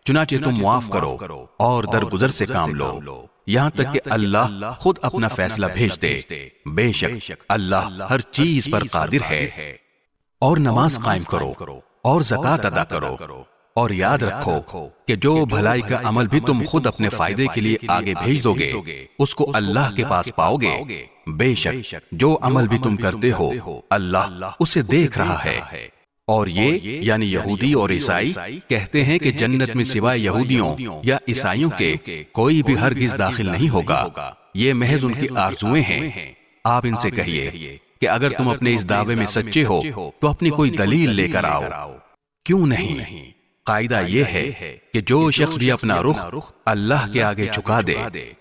چنانچہ تم معاف کرو اور درگزر سے کام لو یہاں تک کہ اللہ خود اپنا فیصلہ بھیج دے۔ بے شک اللہ ہر چیز پر قادر ہے۔ اور نماز قائم کرو اور زکوٰۃ ادا کرو، اور یاد رکھو کہ جو بھلائی کا عمل بھی تم خود اپنے فائدے کے لیے آگے بھیج دو گے اس کو اللہ کے پاس پاؤ گے۔ بے شک جو عمل بھی تم کرتے ہو اللہ اسے دیکھ رہا ہے۔ اور یہ یعنی یہودی اور عیسائی کہتے ہیں کہ جنت میں سوائے یہودیوں یا عیسائیوں کے کوئی بھی ہرگز داخل نہیں ہوگا۔ یہ محض ان کی آرزویں ہیں۔ آپ ان سے کہیے کہ اگر تم اپنے اس دعوے میں سچے ہو تو اپنی کوئی دلیل لے کر آؤ۔ کیوں نہیں؟ قاعدہ یہ ہے کہ جو شخص بھی اپنا رخ اللہ کے آگے جھکا دے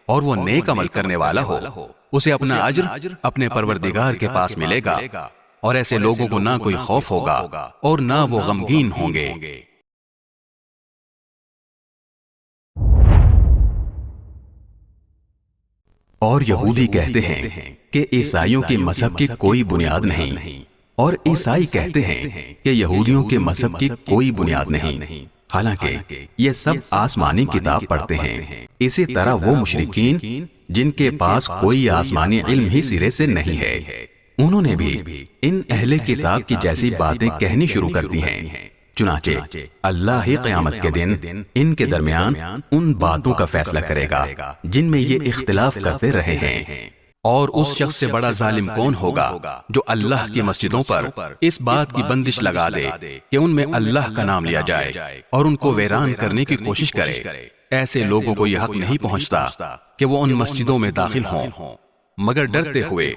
اور وہ نیک عمل کرنے والا ہو اسے اپنا اجر اپنے پروردگار کے پاس ملے گا، اور ایسے لوگوں کو نہ کوئی خوف ہوگا اور نہ وہ غمگین ہوں گے۔ اور یہودی کہتے ہیں کہ عیسائیوں کے مذہب کی کوئی بنیاد نہیں، اور عیسائی کہتے ہیں کہ یہودیوں کے مذہب کی کوئی بنیاد نہیں، حالانکہ یہ سب آسمانی کتاب پڑھتے ہیں۔ اسی طرح وہ مشرکین جن کے پاس کوئی آسمانی علم ہی سرے سے نہیں ہے، انہوں نے بھی ان اہل کتاب کی جیسی باتیں کہنی شروع کر دی ہیں۔ چنانچہ اللہ ہی قیامت کے دن ان کے درمیان ان باتوں کا فیصلہ کرے گا جن میں یہ اختلاف کرتے رہے ہیں۔ اور اس شخص سے بڑا ظالم کون ہوگا جو اللہ کی مسجدوں پر اس بات کی بندش لگا دے کہ ان میں اللہ کا نام لیا جائے اور ان کو ویران کرنے کی کوشش کرے۔ ایسے لوگوں کو یہ حق نہیں پہنچتا کہ وہ ان مسجدوں میں داخل ہوں مگر ڈرتے ہوئے۔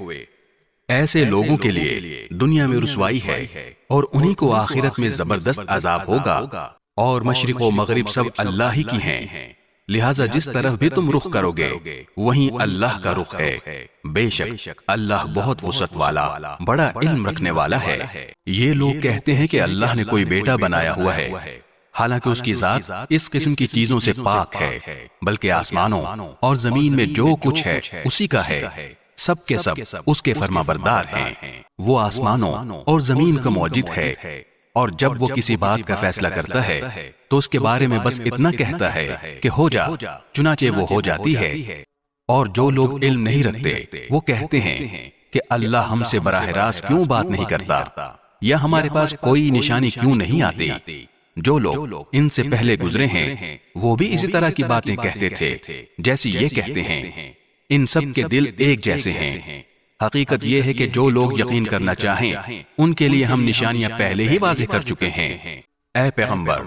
ایسے لوگوں کے لیے دنیا میں رسوائی ہے اور انہی کو آخرت میں زبردست عذاب ہوگا۔ اور مشرق و مغرب سب اللہ ہی کی ہیں، لہٰذا جس طرف بھی تم رخ کرو گے وہیں اللہ کا رخ ہے۔ بے شک اللہ بہت وسعت والا بڑا علم رکھنے والا ہے۔ یہ لوگ کہتے ہیں کہ اللہ نے کوئی بیٹا بنایا ہوا ہے، حالانکہ اس کی ذات اس قسم کی چیزوں سے پاک ہے، بلکہ آسمانوں اور زمین میں جو کچھ ہے اسی کا ہے، سب کے سب اس کے فرما بردار ہیں۔ وہ آسمانوں اور زمین کا موجد ہے، اور جب وہ کسی بات کا فیصلہ کرتا ہے تو اس کے بارے میں بس اتنا کہتا ہے کہ ہو جا، چنانچہ وہ ہو جاتی ہے۔ اور جو لوگ علم نہیں رکھتے وہ کہتے ہیں کہ اللہ ہم سے براہ راست کیوں بات نہیں کرتا، یا ہمارے پاس کوئی نشانی کیوں نہیں آتی۔ جو لوگ ان سے پہلے گزرے ہیں وہ بھی اسی طرح کی باتیں کہتے تھے جیسی یہ کہتے ہیں، ان سب کے دل ایک جیسے ہیں۔ حقیقت یہ ہے کہ جو لوگ یقین کرنا چاہیں ان کے لیے ہم نشانیاں پہلے ہی واضح کر چکے ہیں۔ اے پیغمبر،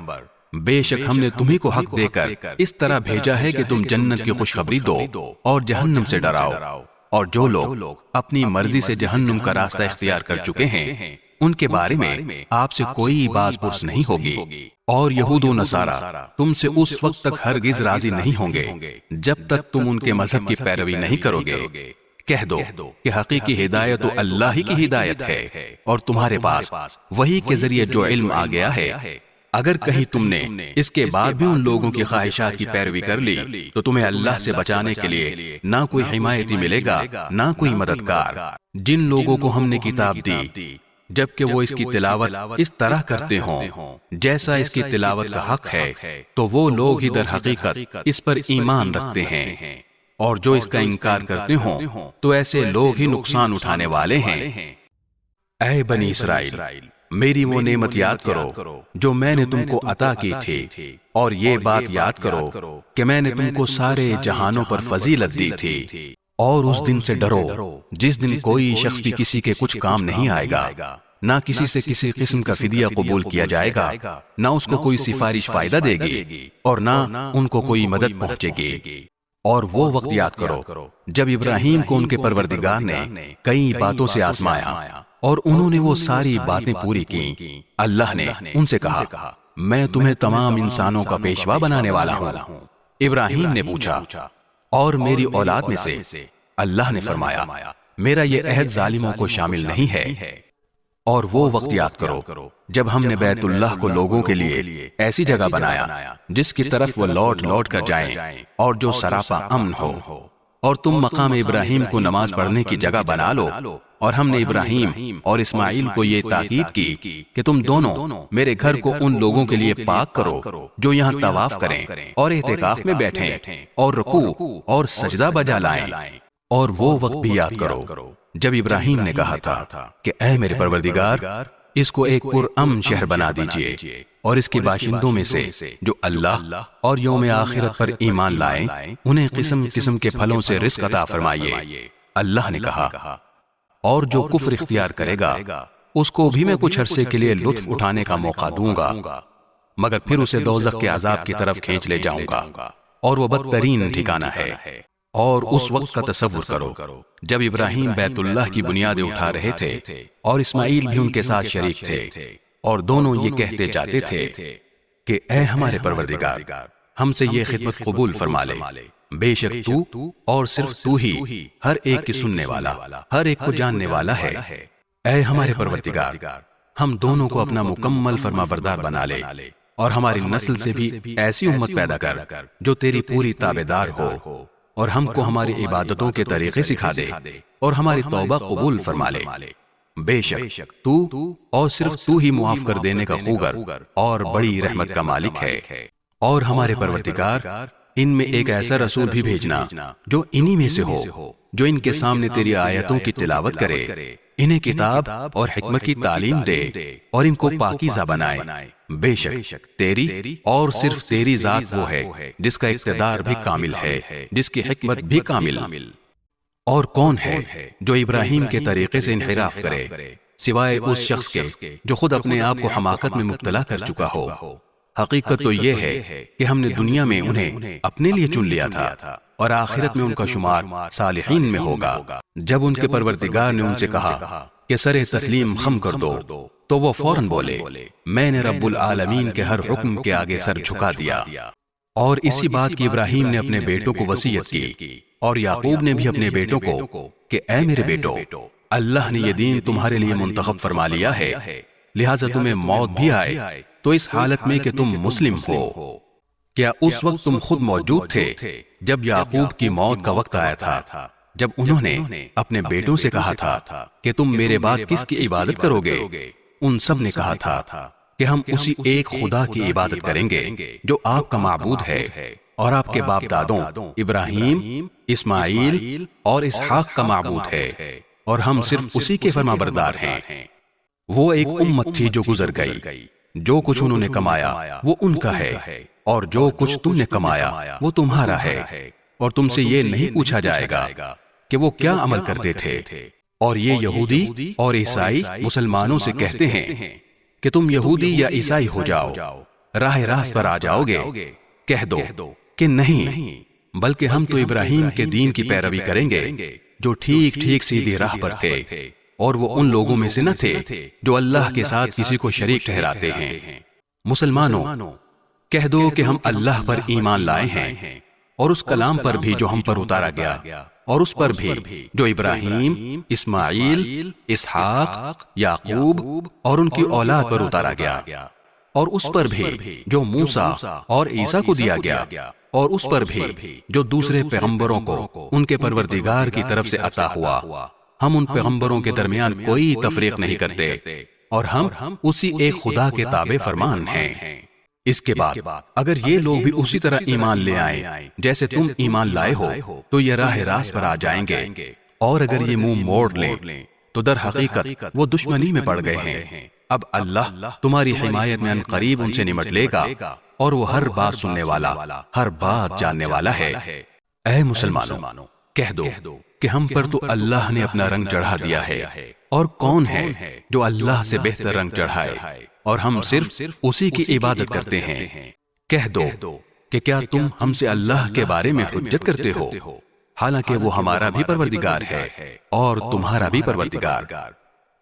بے شک ہم نے تمہیں کو حق دے کر اس طرح بھیجا ہے کہ تم جنت کی خوشخبری دو اور جہنم سے ڈراؤ، اور جو لوگ اپنی مرضی سے جہنم کا راستہ اختیار کر چکے ہیں ان کے بارے میں آپ سے کوئی باز پرس نہیں ہوگی۔ اور یہود و نصارہ تم سے اس وقت تک ہرگز راضی نہیں ہوں گے جب تک تم ان کے مذہب کی پیروی نہیں کرو گے۔ کہہ دو کہ حقیقی ہدایت تو اللہ ہی کی ہدایت ہے، اور تمہارے پاس وحی کے ذریعے جو علم آ گیا ہے، اگر کہیں تم نے اس کے بعد بھی ان لوگوں کی خواہشات کی پیروی کر لی تو تمہیں اللہ سے بچانے کے لیے نہ کوئی حمایتی ملے گا نہ کوئی مددگار۔ جن لوگوں کو ہم نے کتاب دی جبکہ وہ اس کی تلاوت اس طرح کرتے ہوں جیسا اس کی تلاوت کا حق ہے، تو وہ لوگ ہی در حقیقت اس پر ایمان رکھتے ہیں، اور جو اس کا انکار کرتے ہوں تو ایسے لوگ ہی نقصان اٹھانے والے ہیں۔ اے بنی اسرائیل، میری وہ نعمت یاد کرو جو میں نے تم کو عطا کی تھی، اور یہ بات یاد کرو کہ میں نے تم کو سارے جہانوں پر فضیلت دی تھی۔ اور اس دن سے ڈرو جس دن کوئی شخص بھی کسی کے کچھ کام نہیں آئے گا، نہ کسی سے کسی قسم کا فدیہ قبول کیا جائے گا، نہ اس کو کوئی سفارش فائدہ دے گی، اور نہ ان کو کوئی مدد پہنچے گی۔ اور وہ وقت یاد کرو جب ابراہیم کو ان کے پروردگار نے کئی باتوں سے آزمایا اور انہوں نے وہ ساری باتیں پوری کی۔ اللہ نے ان سے کہا، میں تمہیں تمام انسانوں کا پیشوا بنانے والا ہوں۔ ابراہیم نے پوچھا، اور میری اولاد میں سے؟ اللہ نے فرمایا، میرا یہ عہد ظالموں کو شامل نہیں ہے۔ اور وہ وقت یاد کرو جب ہم نے بیت اللہ کو لوگوں کے لیے ایسی جگہ بنایا جس کی طرف وہ لوٹ لوٹ کر جائیں اور جو سراپا امن ہو، اور تم مقام ابراہیم کو نماز پڑھنے کی جگہ بنا لو۔ اور ہم نے ابراہیم اور اسماعیل کو یہ تاکید کی کہ تم دونوں میرے گھر کو ان لوگوں کے لیے پاک کرو جو یہاں طواف کریں اور اعتکاف میں بیٹھیں اور رکوع اور سجدہ بجا لائیں۔ اور وہ وقت بھی یاد کرو جب ابراہیم نے کہا تھا کہ اے میرے پروردگار، اس کو ایک پرامن شہر بنا دیجئے، اور اس کے باشندوں میں سے جو اللہ اور یوم آخرت پر ایمان لائیں انہیں قسم قسم کے پھلوں سے رزق عطا فرمائیے۔ اللہ نے کہا، اور جو کفر اختیار کرے گا اس کو بھی میں کچھ عرصے کے لیے لطف اٹھانے کا موقع دوں گا، مگر پھر اسے دوزخ کے عذاب کی طرف کھینچ لے جاؤں گا، اور وہ بدترین ٹھکانہ ہے۔ اور اس وقت کا تصور کرو جب ابراہیم بیت اللہ کی بنیادیں اٹھا رہے تھے اور اسماعیل بھی ان کے ساتھ شریک تھے، اور دونوں یہ کہتے جاتے تھے کہ اے ہمارے پروردگار، ہم سے یہ خدمت قبول فرما لے، بے شک تو اور صرف تو ہی ہر ایک کی سننے والا، ہر ایک کو جاننے والا ہے۔ اے ہمارے پروردگار، ہم دونوں کو اپنا مکمل فرما بردار بنا لے، اور ہماری نسل سے بھی ایسی امت پیدا کر جو تیری پوری تابعدار ہو، اور ہم کو ہماری عبادتوں کے طریقے سکھا دے اور ہماری توبہ قبول فرما لے۔ بے شک تو اور صرف تو ہی معاف کر دینے کا خوگر اور بڑی رحمت کا مالک ہے۔ اور ہمارے پروردگار، ان میں ایک ایسا رسول بھی بھیجنا جو انہی میں سے ہو، جو ان کے سامنے تیری آیتوں کی تلاوت کرے، انہیں کتاب اور حکمت کی تعلیم دے اور ان کو پاکیزہ بنائے۔ بے شک تیری اور صرف تیری ذات وہ ہے جس کا اقتدار بھی کامل ہے، جس کی حکمت بھی کامل۔ اور کون ہے جو ابراہیم کے طریقے سے انحراف کرے سوائے اس شخص کے جو خود اپنے آپ کو حماقت میں مبتلا کر چکا ہو؟ حقیقت تو یہ ہے کہ ہم نے دنیا میں انہیں اپنے لیے چن لیا تھا، اور آخرت میں ان کا شمار صالحین میں ہوگا۔ جب ان کے پروردگار نے ان سے کہا کہ سر تسلیم خم کر دو تو وہ فوراً بولے، میں نے رب العالمین کے ہر حکم کے آگے سر جھکا دیا۔ اور اسی بات کی ابراہیم نے اپنے بیٹوں کو وصیت کی، اور یعقوب نے بھی اپنے بیٹوں کو کہ اے میرے بیٹو، اللہ نے یہ دین تمہارے لیے منتخب فرما لیا ہے، لہٰذا تمہیں موت بھی آئے تو اس حالت میں کہ تم مسلم ہو۔ کیا اس وقت تم خود موجود تھے جب یعقوب کی موت کا وقت آیا تھا، جب انہوں نے اپنے بیٹوں سے کہا تھا کہ تم میرے بعد کس کی عبادت کرو گے؟ ان سب نے کہا تھا کہ ہم اسی ایک خدا کی عبادت کریں گے جو آپ کا معبود ہے اور آپ کے باپ دادوں ابراہیم، اسماعیل اور اسحاق کا معبود ہے، اور ہم صرف اسی کے فرما بردار ہیں۔ وہ ایک امت تھی جو گزر گئی، جو کچھ انہوں نے کمایا وہ ان کا ہے، اور جو کچھ تم نے کمایا وہ تمہارا ہے، اور تم سے یہ نہیں پوچھا جائے گا کہ وہ کیا عمل کرتے تھے۔ اور یہ یہودی اور عیسائی مسلمانوں سے کہتے ہیں کہ تم یہودی یا عیسائی ہو جاؤ، راہ راست پر آ جاؤ گے۔ کہہ دو کہ نہیں، بلکہ ہم تو ابراہیم کے دین کی پیروی کریں گے جو ٹھیک ٹھیک سیدھی راہ پر تھے، اور وہ ان لوگوں میں سے نہ تھے جو اللہ کے ساتھ کسی کو شریک ٹھہراتے ہیں۔ مسلمانوں، کہہ دو کہ ہم اللہ پر ایمان لائے ہیں، اور اس کلام پر بھی جو ہم پر اتارا گیا، اور اس پر بھی جو ابراہیم، اسماعیل، اسحاق، یعقوب اور ان کی اولاد پر اتارا گیا، اور اس پر بھی جو موسیٰ اور عیسیٰ کو دیا گیا، اور اس پر بھی جو دوسرے پیغمبروں کو ان کے پروردگار کی طرف سے عطا ہوا۔ ہم ان پیغمبروں کے درمیان کوئی تفریق نہیں کرتے، اور ہم اسی ایک خدا کے تابع فرمان ہیں۔ اس کے بعد اگر یہ لوگ بھی اسی طرح ایمان لے آئیں جیسے تم ایمان لائے ہو تو یہ راہ راست پر آ جائیں گے، اور اگر یہ منہ موڑ لیں تو در حقیقت وہ دشمنی میں پڑ گئے ہیں۔ اب اللہ تمہاری حمایت میں عنقریب ان سے نمٹ لے گا، اور وہ ہر بات سننے والا، ہر بات جاننے والا ہے۔ اے مسلمانوں، کہہ دو کہ ہم پر تو اللہ نے اپنا رنگ چڑھا دیا ہے، اور کون ہے جو اللہ سے بہتر رنگ چڑھائے، اور ہم صرف اسی کی عبادت کرتے ہیں۔ کہہ دو کہ کیا تم ہم سے اللہ کے بارے میں حجت کرتے ہو، حالانکہ وہ ہمارا بھی پروردگار ہے اور تمہارا بھی پروردگار۔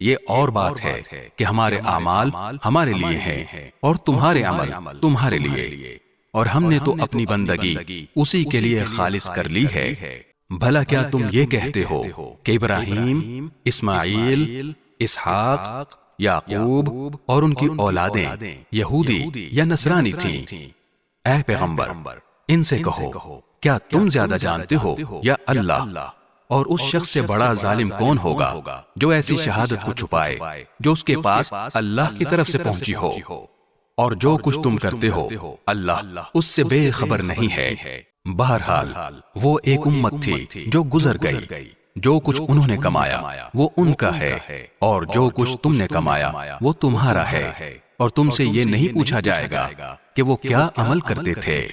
یہ اور بات ہے کہ ہمارے اعمال ہمارے لیے ہیں اور تمہارے عمل تمہارے لیے، اور ہم نے تو اپنی بندگی اسی کے لیے خالص کر لی ہے۔ بھلا کیا تم یہ کہتے ہو کہ ابراہیم، اسماعیل، اسحاق، یعقوب اور ان کی اولادیں یہودی یا نصرانی تھیں؟ اے پیغمبر، ان سے کہو کیا تم زیادہ جانتے ہو یا اللہ؟ اور اس شخص سے بڑا ظالم کون ہوگا جو ایسی شہادت کو چھپائے جو اس کے پاس اللہ کی طرف سے پہنچی ہو؟ اور جو کچھ تم کرتے ہو اللہ اس سے بے خبر نہیں ہے۔ بہرحال وہ ایک امت تھی جو گزر گئی، جو کچھ انہوں نے کمایا وہ ان کا ہے، اور جو کچھ تم نے کمایا وہ تمہارا ہے، اور تم سے یہ نہیں پوچھا جائے گا کہ وہ کیا عمل کرتے تھے۔